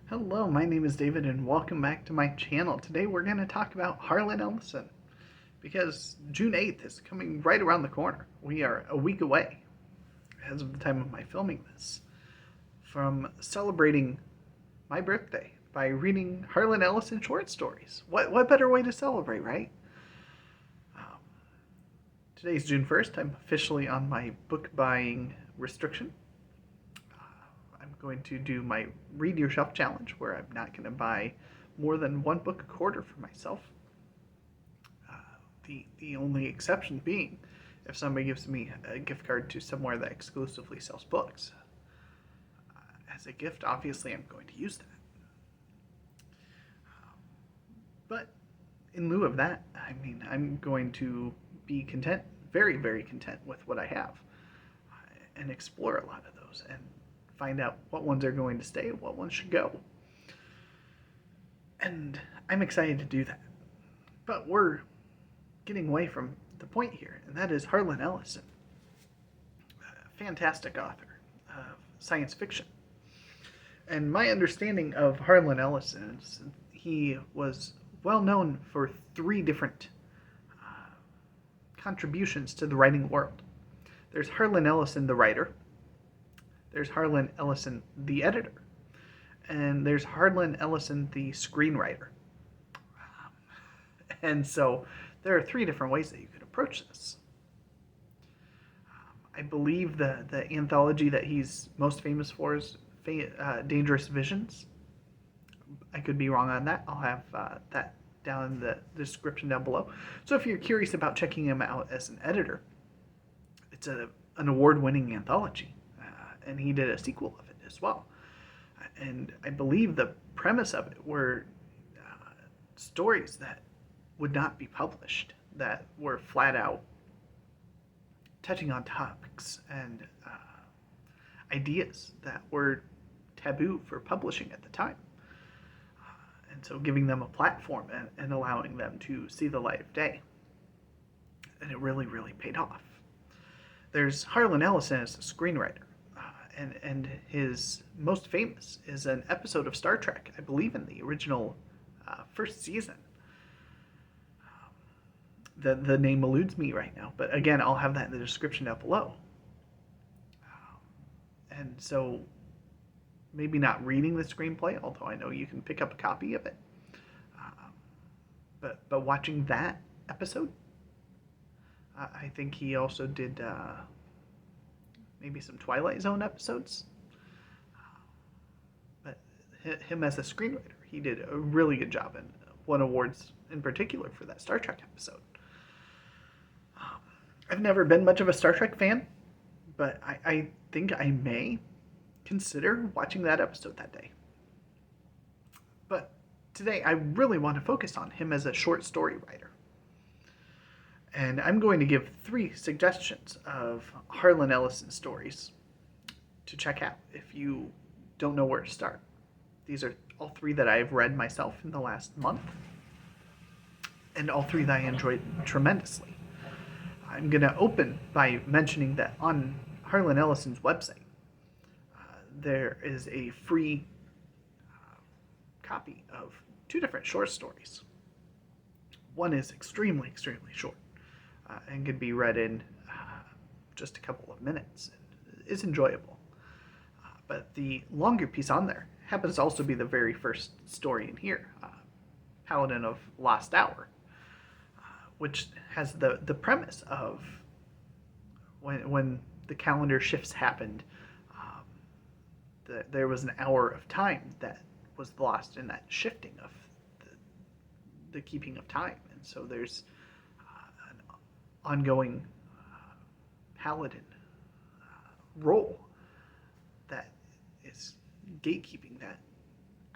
Hello, my name is David and welcome back to my channel. Today we're going to talk about Harlan Ellison because June 8th is coming right around the corner. We are a week away, as of the time of my filming this, from celebrating my birthday by reading Harlan Ellison short stories. What better way to celebrate, right? Um, Today's June 1st. I'm officially on my book buying restriction. I'm going to do my Read Your Shelf challenge, where I'm not going to buy more than one book a quarter for myself. The only exception being if somebody gives me a gift card to somewhere that exclusively sells books. As a gift, obviously, I'm going to use that. But in lieu of that, I'm going to be content, very, very content with what I have, and explore a lot of those and find out what ones are going to stay, what ones should go. And I'm excited to do that. But we're getting away from the point here, and that is Harlan Ellison, a fantastic author of science fiction. And my understanding of Harlan Ellison is he was well known for three different contributions to the writing world. There's Harlan Ellison, the writer. There's Harlan Ellison, the editor. And there's Harlan Ellison, the screenwriter. And so there are three different ways that you could approach this. I believe the anthology that he's most famous for is Dangerous Visions. I could be wrong on that. I'll have that down in the description down below. So if you're curious about checking him out as an editor, it's an award-winning anthology. And he did a sequel of it as well. And I believe the premise of it were stories that would not be published, that were flat out touching on topics and ideas that were taboo for publishing at the time. And so giving them a platform and allowing them to see the light of day. And it really, really paid off. There's Harlan Ellison as a screenwriter. And his most famous is an episode of Star Trek, I believe in the original first season. The name eludes me right now, but again, I'll have that in the description down below. And so, maybe not reading the screenplay, although I know you can pick up a copy of it. But watching that episode, I think he also did maybe some Twilight Zone episodes. But him as a screenwriter, he did a really good job and won awards in particular for that Star Trek episode. I've never been much of a Star Trek fan, but I think I may consider watching that episode that day. But today I really want to focus on him as a short story writer. And I'm going to give 3 suggestions of Harlan Ellison stories to check out if you don't know where to start. These are all 3 that I've read myself in the last month, and all 3 that I enjoyed tremendously. I'm going to open by mentioning that on Harlan Ellison's website, there is a free copy of 2 different short stories. One is extremely, extremely short. And can be read in just a couple of minutes. It's enjoyable. But the longer piece on there happens to also be the very first story in here, Paladin of Lost Hour, which has the premise of when the calendar shifts happened, there was an hour of time that was lost in that shifting of the keeping of time. And so there's ongoing paladin role that is gatekeeping that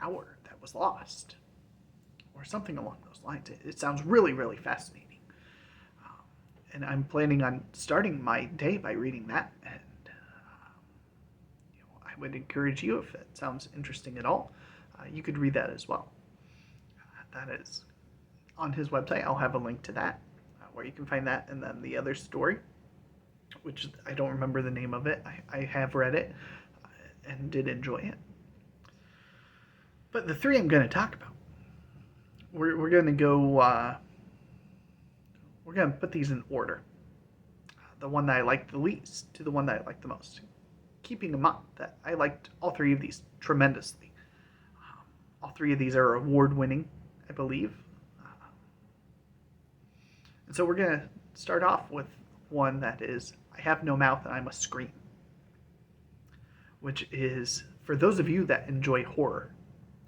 hour that was lost, or something along those lines. It sounds really, really fascinating, and I'm planning on starting my day by reading that. And I would encourage you, if it sounds interesting at all, you could read that as well. That is on his website. I'll have a link to that, where you can find that, and then the other story, which I don't remember the name of it. I have read it and did enjoy it. But the three I'm going to talk about, we're going to go, we're going to put these in order. The one that I liked the least to the one that I liked the most. Keeping in mind that I liked all three of these tremendously. All three of these are award-winning, I believe. And so we're going to start off with one that is I Have No Mouth and I Must Scream, which is, for those of you that enjoy horror,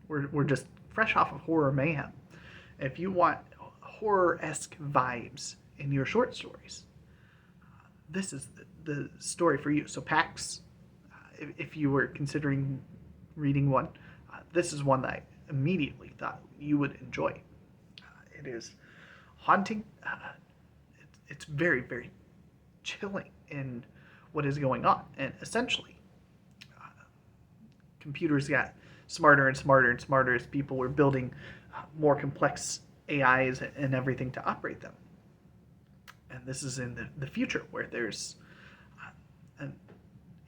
we're just fresh off of Horror Mayhem. If you want horror-esque vibes in your short stories, this is the story for you. So Pax, if you were considering reading one, this is one that I immediately thought you would enjoy. It is haunting. It's very, very chilling in what is going on. And essentially, computers got smarter and smarter and smarter as people were building more complex AIs and everything to operate them. And this is in the future where there's an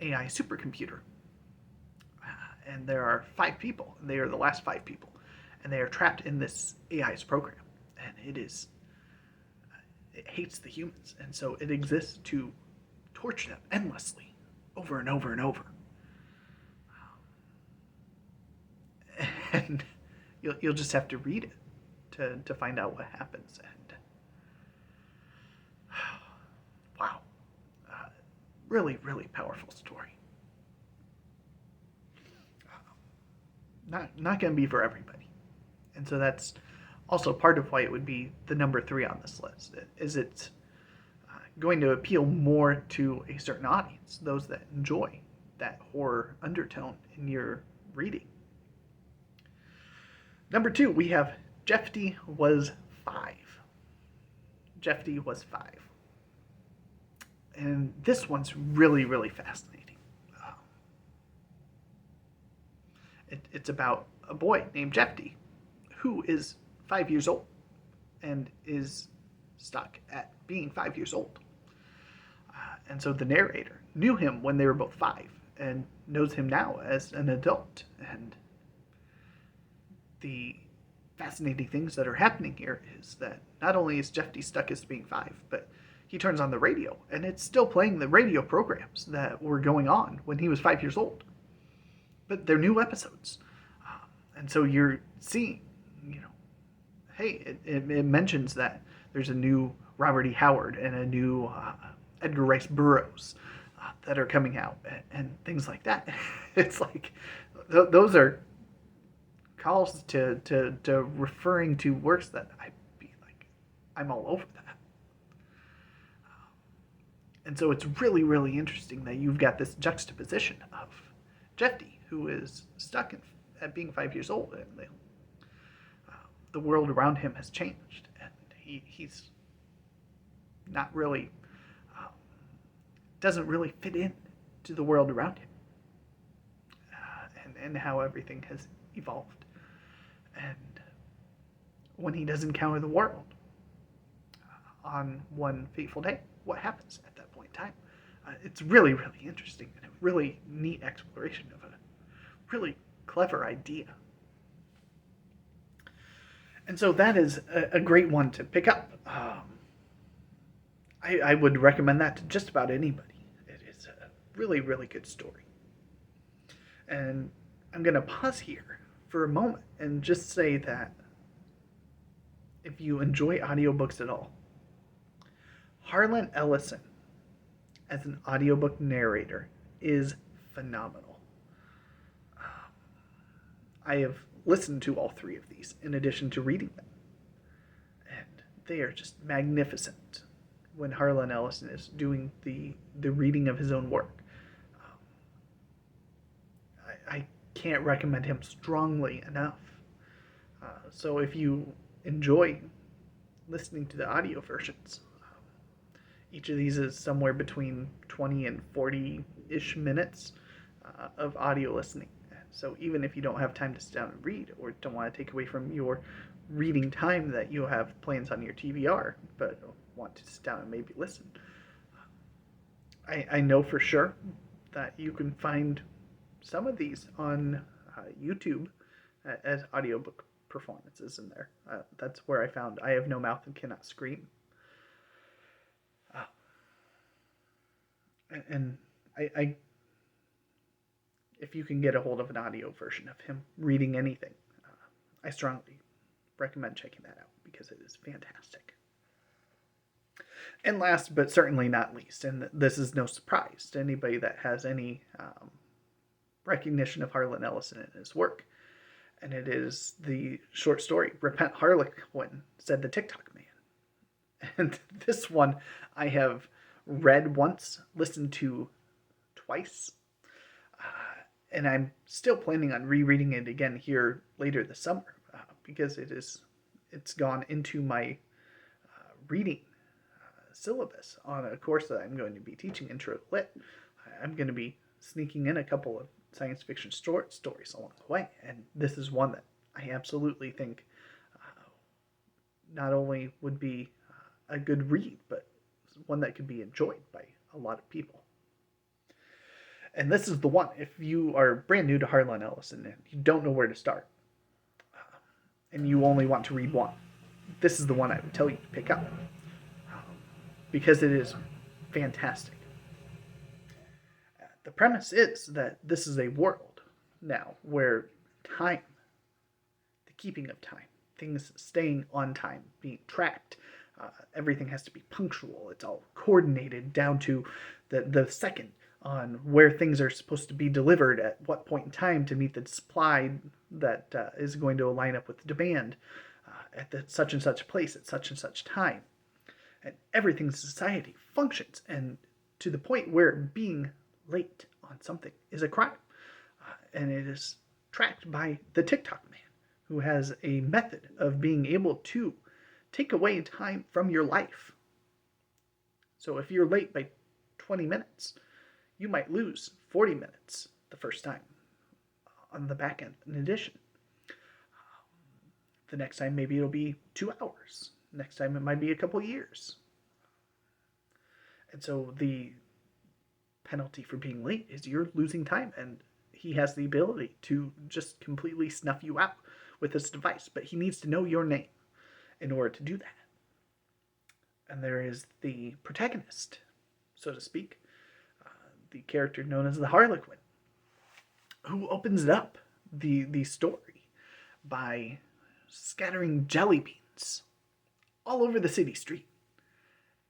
AI supercomputer. And there are 5 people, and they are the last 5 people. And they are trapped in this AI's program. And it hates the humans. And so it exists to torture them endlessly, over and over and over. And you'll just have to read it to find out what happens. And wow, really, really powerful story. Not going to be for everybody, and so that's also part of why it would be the number 3 on this list. Is it's going to appeal more to a certain audience, those that enjoy that horror undertone in your reading. Number 2, we have Jeffty Was 5. Jeffty Was 5. And this one's really, really fascinating. It's about a boy named Jeffty who is 5 years old and is stuck at being 5 years old. And so the narrator knew him when they were both 5 and knows him now as an adult. And the fascinating things that are happening here is that not only is Jeffty stuck as being 5, but he turns on the radio and it's still playing the radio programs that were going on when he was 5 years old. But they're new episodes. And so you're seeing, hey, it mentions that there's a new Robert E. Howard and a new Edgar Rice Burroughs that are coming out and things like that. It's like, those are calls to referring to works that I'd be like, I'm all over that. And so it's really, really interesting that you've got this juxtaposition of Jeffty, who is stuck at being 5 years old, and the world around him has changed, and he's not really, doesn't really fit in to the world around him, and how everything has evolved. And when he does encounter the world on one fateful day, what happens at that point in time? It's really, really interesting and a really neat exploration of a really clever idea. And so that is a great one to pick up. I would recommend that to just about anybody. It is a really, really good story. And I'm going to pause here for a moment and just say that if you enjoy audiobooks at all, Harlan Ellison as an audiobook narrator is phenomenal. I have listened to all 3 of these in addition to reading them. And they are just magnificent when Harlan Ellison is doing the reading of his own work. I can't recommend him strongly enough. So if you enjoy listening to the audio versions, each of these is somewhere between 20 and 40-ish minutes of audio listening. So even if you don't have time to sit down and read, or don't want to take away from your reading time that you have plans on your TBR, but want to sit down and maybe listen, I know for sure that you can find some of these on YouTube as audiobook performances in there. That's where I found I Have No Mouth and Cannot Scream. And I if you can get a hold of an audio version of him reading anything, I strongly recommend checking that out because it is fantastic. And last but certainly not least, and this is no surprise to anybody that has any recognition of Harlan Ellison and his work, and it is the short story Repent Harlequin, Said the TikTok Man. And this one I have read once, listened to twice, and I'm still planning on rereading it again here later this summer because it's gone into my reading syllabus on a course that I'm going to be teaching, Intro to Lit. I'm going to be sneaking in a couple of science fiction short stories along the way, and this is one that I absolutely think not only would be a good read, but one that could be enjoyed by a lot of people. And this is the one, if you are brand new to Harlan Ellison and you don't know where to start, and you only want to read one, this is the one I would tell you to pick up, because it is fantastic. The premise is that this is a world now where time, the keeping of time, things staying on time, being tracked, everything has to be punctual. It's all coordinated down to the second on where things are supposed to be delivered at what point in time to meet the supply that is going to line up with the demand at the such and such place at such and such time. And everything in society functions, and to the point where being late on something is a crime. And it is tracked by the TikTok Man, who has a method of being able to take away time from your life. So if you're late by 20 minutes, you might lose 40 minutes the first time on the back end in addition. The next time maybe it'll be 2 hours. Next time it might be a couple years. And so the penalty for being late is you're losing time, and he has the ability to just completely snuff you out with this device, but he needs to know your name in order to do that. And there is the protagonist, so to speak, the character known as the Harlequin, who opens up the story by scattering jelly beans all over the city street.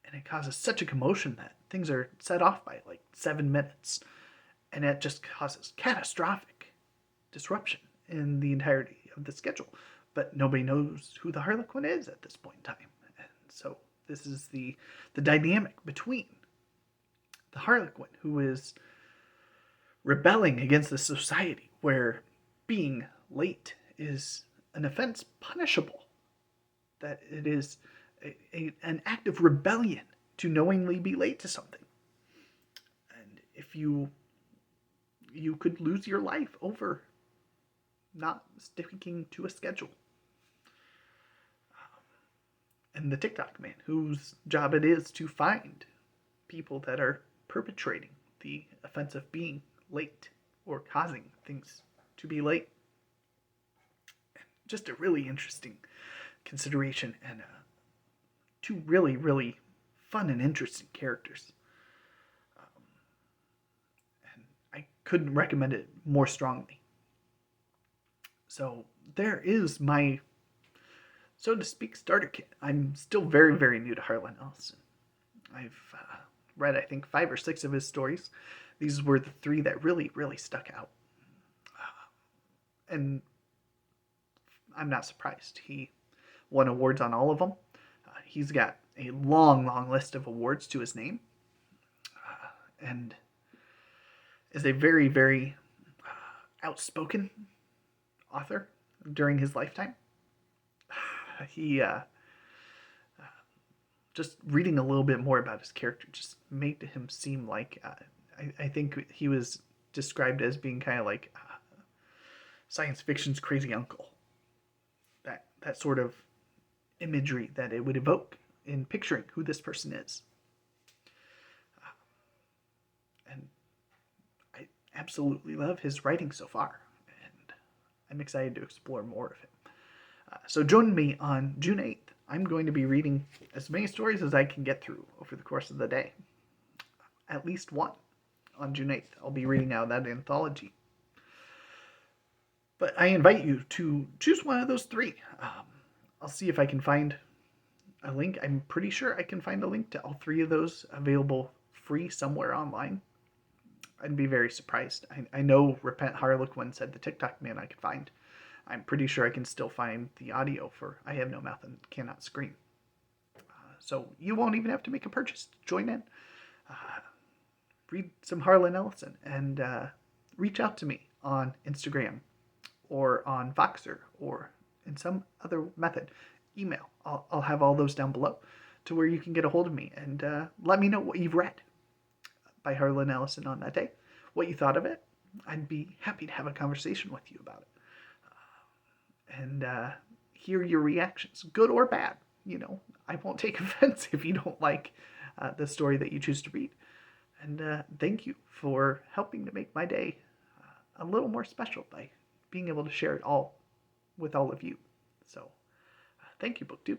And it causes such a commotion that things are set off by like 7 minutes. And it just causes catastrophic disruption in the entirety of the schedule. But nobody knows who the Harlequin is at this point in time. And so this is the dynamic between the Harlequin, who is rebelling against the society where being late is an offense punishable. That it is an act of rebellion to knowingly be late to something. And if you could lose your life over not sticking to a schedule. And the TikTok Man, whose job it is to find people that are perpetrating the offense of being late or causing things to be late. Just a really interesting consideration, and two really, really fun and interesting characters. And I couldn't recommend it more strongly. So there is my, so to speak, starter kit. I'm still very, very new to Harlan Ellison. I've read, I think, 5 or 6 of his stories. These were the 3 that really, really stuck out. And I'm not surprised. He won awards on all of them. He's got a long, long list of awards to his name. And is a very, very outspoken author during his lifetime. He, just reading a little bit more about his character just made him seem like, I think he was described as being kind of like science fiction's crazy uncle. That sort of imagery that it would evoke in picturing who this person is. And I absolutely love his writing so far. And I'm excited to explore more of it. So join me on June 8th. I'm going to be reading as many stories as I can get through over the course of the day. At least one on June 8th. I'll be reading out that anthology. But I invite you to choose one of those three. I'll see if I can find a link. I'm pretty sure I can find a link to all three of those available free somewhere online. I'd be very surprised. I know Repent Harlequin said the TikTok man I could find. I'm pretty sure I can still find the audio for I Have No Mouth and Cannot Scream. So you won't even have to make a purchase. Join in. Read some Harlan Ellison and reach out to me on Instagram or on Voxer or in some other method. Email. I'll have all those down below to where you can get a hold of me and let me know what you've read by Harlan Ellison on that day, what you thought of it. I'd be happy to have a conversation with you about it and hear your reactions, good or bad. I won't take offense if you don't like the story that you choose to read. And thank you for helping to make my day a little more special by being able to share it all with all of you. So thank you, BookTube.